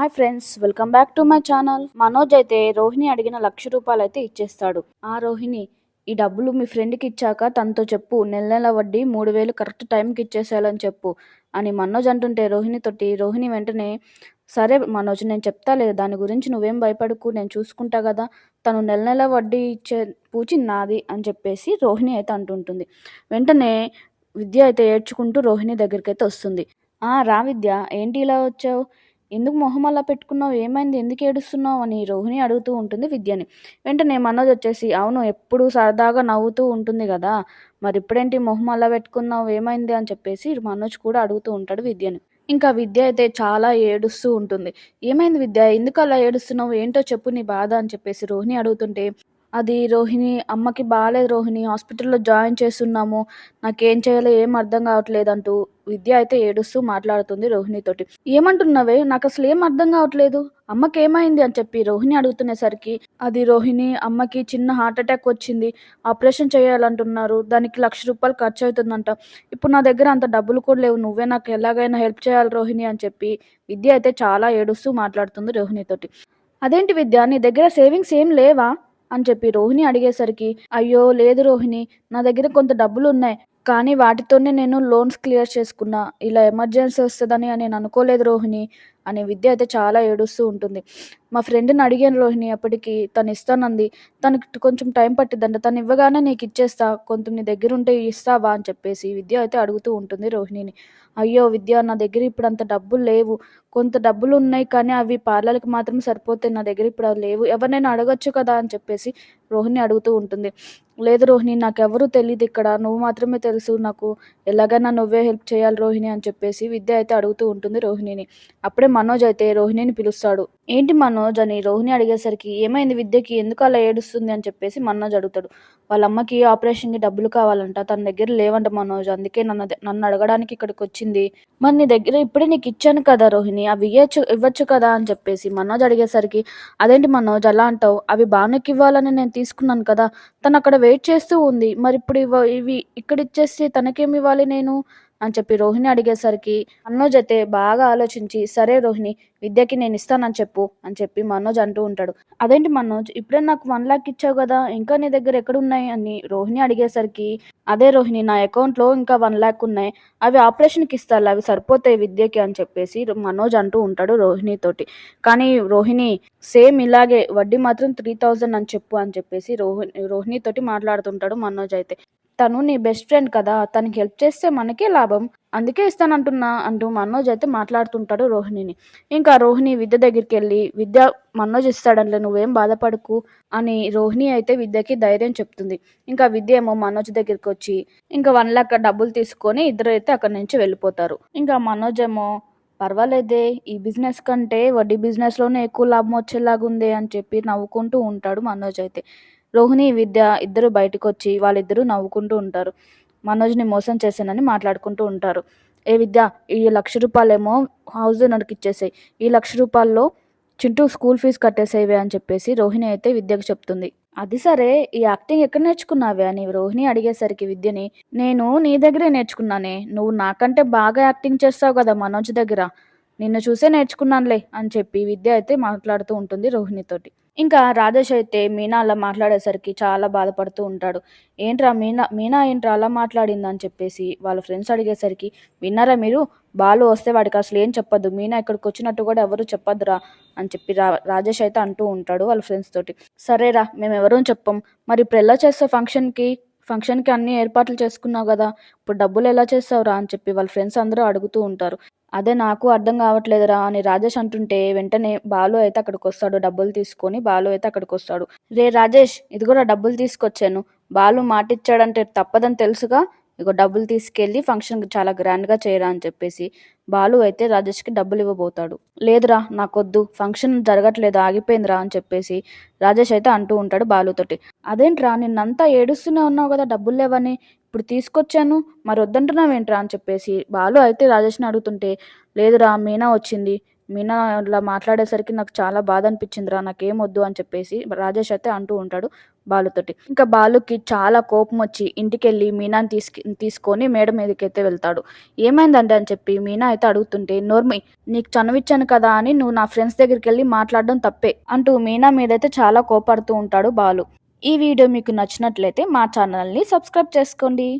Hi friends, welcome back to my channel. Manoj అయితే రోహిణి అడిగిన ₹1,00,000 అయితే ఇచ్చేస్తాడు. ఆ రోహిణి, ఈ డబ్బులు మీ ఫ్రెండ్కి ఇచ్చాక తనతో చెప్పు, నెల నెల వడ్డీ 3,000 కరెక్ట్ టైంకి ఇచ్చేసేయాలని చెప్పు అని మనోజ్ అంటుంటే రోహిణితోటి రోహిణి వెంటనే, సరే మనోజ్, నేను చెప్తాలే, దాని గురించి నువ్వేం భయపడకు, నేను చూసుకుంటా కదా, తను నెల నెల వడ్డీ ఇచ్చే పూచి నాది అని చెప్పేసి రోహిణి అయితే అంటుంటుంది. వెంటనే విద్య అయితే ఏడ్చుకుంటూ రోహిణి దగ్గరికి అయితే వస్తుంది. రా విద్య, ఏంటి ఇలా వచ్చావు, ఎందుకు మొహం అలా పెట్టుకున్నావు, ఏమైంది, ఎందుకు ఏడుస్తున్నావు అని రోహిణి అడుగుతూ ఉంటుంది విద్యని. వెంటనే మనోజ్ వచ్చేసి, అవును, ఎప్పుడు సరదాగా నవ్వుతూ ఉంటుంది కదా, మరి ఇప్పుడేంటి మొహం అలా పెట్టుకున్నావు, ఏమైంది అని చెప్పేసి మనోజ్ కూడా అడుగుతూ ఉంటాడు విద్యని. ఇంకా విద్య అయితే చాలా ఏడుస్తూ ఉంటుంది. ఏమైంది విద్య, ఎందుకు అలా ఏడుస్తున్నావు, ఏంటో చెప్పు నీ బాధ అని చెప్పేసి రోహిణి అడుగుతుంటే, అది రోహిణి, అమ్మకి బాగాలేదు రోహిణి, హాస్పిటల్లో జాయిన్ చేస్తున్నాము, నాకేం చేయాలో ఏం అర్థం కావట్లేదు అంటూ విద్య అయితే ఏడుస్తూ మాట్లాడుతుంది రోహిణితోటి. ఏమంటున్నావే, నాకు అసలు ఏం అర్థం కావట్లేదు, అమ్మకి ఏమైంది అని చెప్పి రోహిణి అడుగుతునేసరికి, అది రోహిణి, అమ్మకి చిన్న హార్ట్ అటాక్ వచ్చింది, ఆపరేషన్ చేయాలంటున్నారు, దానికి ₹1,00,000 ఖర్చు అవుతుందంట, ఇప్పుడు నా దగ్గర అంత డబ్బులు కూడా లేవు, నువ్వే నాకు ఎలాగైనా హెల్ప్ చేయాలి రోహిణి అని చెప్పి విద్య అయితే చాలా ఏడుస్తూ మాట్లాడుతుంది రోహిణితోటి. అదేంటి విద్య, నీ దగ్గర సేవింగ్స్ ఏం లేవా అని చెప్పి రోహిణి అడిగేసరికి, అయ్యో లేదు రోహిణి, నా దగ్గర కొంత డబ్బులు ఉన్నాయి, కానీ వాటితోనే నేను లోన్స్ క్లియర్ చేసుకున్నా, ఇలా ఎమర్జెన్సీ వస్తుందని నేను అనుకోలేదు రోహిణి అని విద్య అయితే చాలా ఏడుస్తూ ఉంటుంది. మా ఫ్రెండ్ని అడిగాను రోహిణి, అప్పటికి తను ఇస్తానంది, తనకి కొంచెం టైం పట్టిద్దంట, తను ఇవ్వగానే నీకు ఇచ్చేస్తా, కొంత నీ దగ్గర ఉంటే ఇస్తావా అని చెప్పేసి విద్య అయితే అడుగుతూ ఉంటుంది రోహిణిని. అయ్యో విద్య, నా దగ్గర ఇప్పుడు అంత డబ్బులు లేవు, కొంత డబ్బులు ఉన్నాయి, కానీ అవి పార్లర్కి మాత్రం సరిపోతాయి, నా దగ్గర ఇప్పుడు అవి లేవు, ఎవరినైనా అడగచ్చు కదా అని చెప్పేసి రోహిణి అడుగుతూ ఉంటుంది. లేదు రోహిణి, నాకెవరూ తెలియదు ఇక్కడ, నువ్వు మాత్రమే తెలుసు నాకు, ఎలాగైనా నువ్వే హెల్ప్ చేయాలి రోహిణి అని చెప్పేసి విద్య అయితే అడుగుతూ ఉంటుంది రోహిణిని. అప్పుడే మనోజ్ అయితే రోహిణిని పిలుస్తాడు. ఏంటి మనోజ్ అని రోహిణి అడిగేసరికి, ఏమైంది విద్యకి, ఎందుకు అలా ఏడుస్తుంది అని చెప్పేసి మనోజ్ అడుగుతాడు. వాళ్ళ అమ్మకి ఆపరేషన్కి డబ్బులు కావాలంట, తన దగ్గర లేవంట మనోజ్, అందుకే నన్ను అడగడానికి ఇక్కడికి వచ్చింది, మరి నీ దగ్గర ఇప్పుడే నీకు ఇచ్చాను కదా రోహిణి, అవి ఇవ్వచ్చు కదా అని చెప్పేసి మనోజ్ అడిగేసరికి, అదేంటి మనోజ్ అలా అంటావు, అవి భానుకి ఇవ్వాలని నేను తీసుకున్నాను కదా, తను అక్కడ వెయిట్ చేస్తూ ఉంది, మరి ఇప్పుడు ఇవి ఇక్కడ ఇచ్చేసి తనకేమి ఇవ్వాలి నేను అని చెప్పి రోహిణి అడిగేసరికి మనోజ్ అయితే బాగా ఆలోచించి, సరే రోహిణి, విద్యకి నేను ఇస్తానని చెప్పు అని చెప్పి మనోజ్ అంటూ ఉంటాడు. అదేంటి మనోజ్, ఇప్పుడే నాకు 1,00,000 ఇచ్చావు కదా, ఇంకా నీ దగ్గర ఎక్కడున్నాయి అని రోహిణి అడిగేసరికి, అదే రోహిణి, నా అకౌంట్లో ఇంకా 1,00,000 ఉన్నాయి, అవి ఆపరేషన్కి ఇస్తాను, అవి సరిపోతాయి విద్యకి అని చెప్పేసి మనోజ్ అంటూ ఉంటాడు రోహిణితోటి. కానీ రోహిణి, సేమ్ ఇలాగే వడ్డీ మాత్రం 3,000 అని చెప్పు అని చెప్పేసి రోహిణితోటి మాట్లాడుతుంటాడు మనోజ్ అయితే. తను నీ బెస్ట్ ఫ్రెండ్ కదా, తనకి హెల్ప్ చేస్తే మనకే లాభం, అందుకే ఇస్తానంటున్నా అంటూ మనోజ్ అయితే మాట్లాడుతుంటాడు రోహిణిని. ఇంకా రోహిణి విద్య దగ్గరికి వెళ్ళి, విద్య మనోజ్ ఇస్తాడంటే నువ్వేం బాధపడకు అని రోహిణి అయితే విద్యకి ధైర్యం చెప్తుంది. ఇంకా విద్య ఏమో మనోజ్ దగ్గరికి వచ్చి ఇంకా 1,00,000 డబ్బులు తీసుకొని ఇద్దరు అయితే అక్కడి నుంచి వెళ్ళిపోతారు. ఇంకా మనోజ్ ఏమో, పర్వాలేదే, ఈ బిజినెస్ కంటే వడ్డీ బిజినెస్లోనే ఎక్కువ లాభం వచ్చేలాగుంది అని చెప్పి నవ్వుకుంటూ ఉంటాడు మనోజ్ అయితే. రోహిణి విద్య ఇద్దరు బయటకు వచ్చి వాళ్ళిద్దరూ నవ్వుకుంటూ ఉంటారు. మనోజ్ని మోసం చేశానని మాట్లాడుకుంటూ ఉంటారు. ఏ విద్య, ఈ ₹1,00,000 ఏమో హౌస్ ఓనర్కి ఇచ్చేసాయి, ఈ ₹1,00,000 చింటూ స్కూల్ ఫీజు కట్టేసేవే అని చెప్పేసి రోహిణి అయితే విద్యకు చెప్తుంది. అది సరే, ఈ యాక్టింగ్ ఎక్కడ నేర్చుకున్నావే అని రోహిణి అడిగేసరికి విద్యని, నేను నీ దగ్గరే నేర్చుకున్నానే, నువ్వు నాకంటే బాగా యాక్టింగ్ చేస్తావు కదా మనోజ్ దగ్గర, నిన్ను చూసే నేర్చుకున్నానులే అని చెప్పి విద్య అయితే మాట్లాడుతూ ఉంటుంది రోహిణితోటి. ఇంకా రాజేష్ అయితే మీనా అలా మాట్లాడేసరికి చాలా బాధపడుతూ ఉంటాడు. ఏంట్రా మీనా, మీనా ఏంట్రా అలా మాట్లాడింది అని చెప్పేసి వాళ్ళ ఫ్రెండ్స్ అడిగేసరికి, విన్నారా మీరు, బాలు వస్తే వాడికి అసలు ఏం చెప్పొద్దు, మీనా ఇక్కడికి వచ్చినట్టు కూడా ఎవరు చెప్పొద్దురా అని చెప్పి రాజేష్ అయితే అంటూ ఉంటాడు వాళ్ళ ఫ్రెండ్స్ తోటి. సరేరా, మేము ఎవరూ చెప్పం, మరి ఇప్పుడు ఎలా చేస్తావు ఫంక్షన్కి అన్ని ఏర్పాట్లు చేసుకున్నావు కదా, ఇప్పుడు డబ్బులు ఎలా చేస్తావురా అని చెప్పి వాళ్ళ ఫ్రెండ్స్ అందరూ అడుగుతూ ఉంటారు. అదే నాకు అర్థం కావట్లేదురా అని రాజేష్ అంటుంటే వెంటనే బాలు అయితే అక్కడికి వస్తాడు, డబ్బులు తీసుకొని బాలు అయితే అక్కడికి వస్తాడు. రే రాజేష్, ఇదిగోరా డబ్బులు తీసుకొచ్చాను, బాలు మాట ఇచ్చాడంటే తప్పదని తెలుసుగా, ఇగో డబ్బులు తీసుకెళ్ళి ఫంక్షన్ చాలా గ్రాండ్గా చేయరా అని చెప్పేసి బాలు అయితే రాజేష్కి డబ్బులు ఇవ్వబోతాడు. లేదురా, నాకొద్దు, ఫంక్షన్ జరగట్లేదు, ఆగిపోయిందిరా అని చెప్పేసి రాజేష్ అయితే అంటూ ఉంటాడు బాలుతోటి. అదేంట్రా, నిన్నంతా ఏడుస్తూనే ఉన్నావు కదా డబ్బులు లేవని, ఇప్పుడు తీసుకొచ్చాను, మరి వద్దంటున్నావేంట్రా అని చెప్పేసి బాలు అయితే రాజేష్ని అడుగుతుంటే, లేదురా, మీనా వచ్చింది, మీనా ఇలా మాట్లాడేసరికి నాకు చాలా బాధ అనిపించిందిరా, నాకేం వద్దు అని చెప్పేసి రాజేష్ అయితే అంటూ ఉంటాడు. బాలుతోటి. ఇంకా బాలుకి చాలా కోపం వచ్చి ఇంటికెళ్ళి మీనాని తీసుకొని మేడ మీదకైతే వెళ్తాడు. ఏమైందండి అని చెప్పి మీనా అయితే అడుగుతుంటే, నోర్మి నీకు చనువిచ్చాను కదా అని నువ్వు నా ఫ్రెండ్స్ దగ్గరికి వెళ్ళి మాట్లాడడం తప్పే అంటూ మీనా మీదైతే చాలా కోపడుతూ ఉంటాడు బాలు. ఈ వీడియో మీకు నచ్చినట్లయితే మా ఛానల్ని సబ్స్క్రైబ్ చేసుకోండి.